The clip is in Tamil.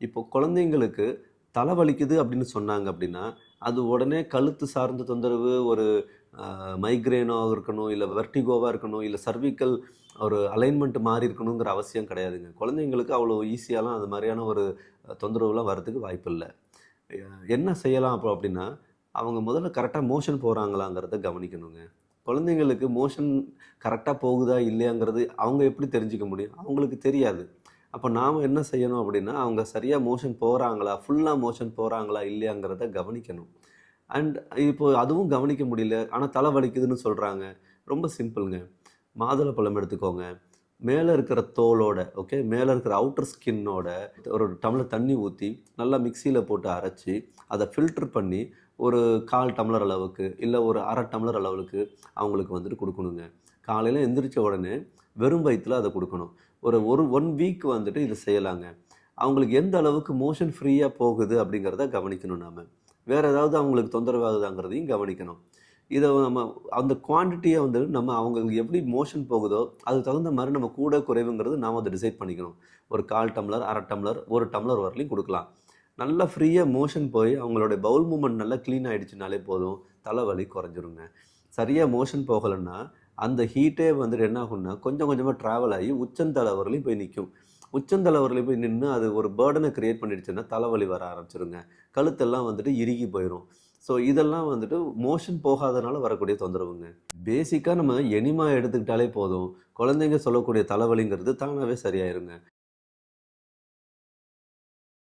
இப்போ குழந்தைங்களுக்கு தலை வலிக்குது அப்படின்னு சொன்னாங்க அப்படின்னா, அது உடனே கழுத்து சார்ந்த தொந்தரவு, ஒரு மைக்ரேனோ இருக்கணும், இல்ல வெர்டிகோவா இருக்கணும், இல்ல சர்விக்கல் ஒரு அலைன்மென்ட் மாறி இருக்கணுங்கிற அவசியம் கிடையாதுங்க. குழந்தைங்களுக்கு அவ்வளோ ஈஸியாலாம் அது மாரியான ஒரு தொந்தரவுலாம் வரதுக்கு வாய்ப்பில்ல. எ என்ன செய்யலாம் அப்போ அப்படின்னா, அவங்க முதல்ல கரெக்ட்டா மோஷன் போறாங்களாங்கிறத கவனிக்கணுங்க. குழந்தைங்களுக்கு மோஷன் கரெக்ட்டா போகுதா இல்லையாங்கிறது அவங்க எப்படி தெரிஞ்சுக்க முடியும்? அவங்களுக்கு தெரியாது. அப்ப நாம என்ன செய்யணும் அப்படின்னா, அவங்க சரியா மோஷன் போறாங்களா? ஃபுல்லா மோஷன் போறாங்களா? இல்லையாங்கிறத கவனிக்கணும். அண்ட் இப்போ அதுவும் கவனிக்க முடியல. ஆனா தலை வலிக்குதுன்னு சொல்றாங்க. ரொம்ப சிம்பிள்ங்க. மாதுளப்பழம் எடுத்துக்கோங்க. மேல இருக்கிற தோலோட, ஓகே. மேல இருக்கிற அவுட்டர் ஸ்கின்னோட ஒரு டம்ளர் தண்ணி ஊத்தி, நல்லா மிக்ஸியில போட்டு அரைச்சு, அத ஃபில்டர் பண்ணி, ஒரு 1/4 டம்ளர் அளவுக்கு, இல்ல ஒரு 1/2 டம்ளர் அளவுக்கு அவங்களுக்கு வந்துட்டு குடுக்கணுங்க. காலையில எந்திரிச்ச உடனே வெறும் வயித்துல அத குடுக்கணும். ஒரு 1 வீக் வந்துட்டு இத செய்யலாங்க. அவங்களுக்கு எந்த அளவுக்கு மோஷன் ஃப்ரீயா போகுது அப்படிங்கிறத கவனிக்கணும் நாம. வேற ஏதாவது அவங்களுக்கு தொந்தரவு ஆகுதாங்கிறதையும் கவனிக்கணும். இத நம்ம அந்த குவான்டிட்டிய வந்து நம்ம அவங்களுக்கு எப்படி மோஷன் போகுதோ, அதுக்கு தகுந்த மாரி நம்ம கூட, குறைவுங்கிறது நாம அத டிசைட் பண்ணிக்கணும். ஒரு 1/4 டம்ளர், 1/2 டம்ளர், 1 டம்ளர் வரலையும் குடுக்கலாம். நல்லா ஃப்ரீயா மோஷன் போய் அவங்களுடைய பவுல் மூவ்மெண்ட் நல்லா கிளீன் ஆயிடுச்சுனாலே போதும், தலைவலி குறைஞ்சிருங்க. சரியா மோஷன் போகலன்னா, அந்த ஹீட்டே வந்துட்டு என்ன ஆகும்னா, கொஞ்சம் கொஞ்சமா டிராவல் ஆகி உச்சந்தலை வரலையும் போய் நிக்கும். உச்சந்தலை வரலையும் போய் நின்னு அது ஒரு பர்டன கிரியேட் பண்ணிடுச்சுன்னா, தலைவலி வர ஆரம்பிச்சுருங்க. கழுத்தெல்லாம் வந்துட்டு இறுகி போயிரும். ஸோ இதெல்லாம் வந்துட்டு மோஷன் போகாதனால வரக்கூடிய தொந்தரவுங்க. பேசிக்கா நம்ம எனிமா எடுத்துக்கிட்டாலே போதும், குழந்தைங்க சொல்லக்கூடிய தலைவலிங்கிறது தானாவே சரியாயிருங்க.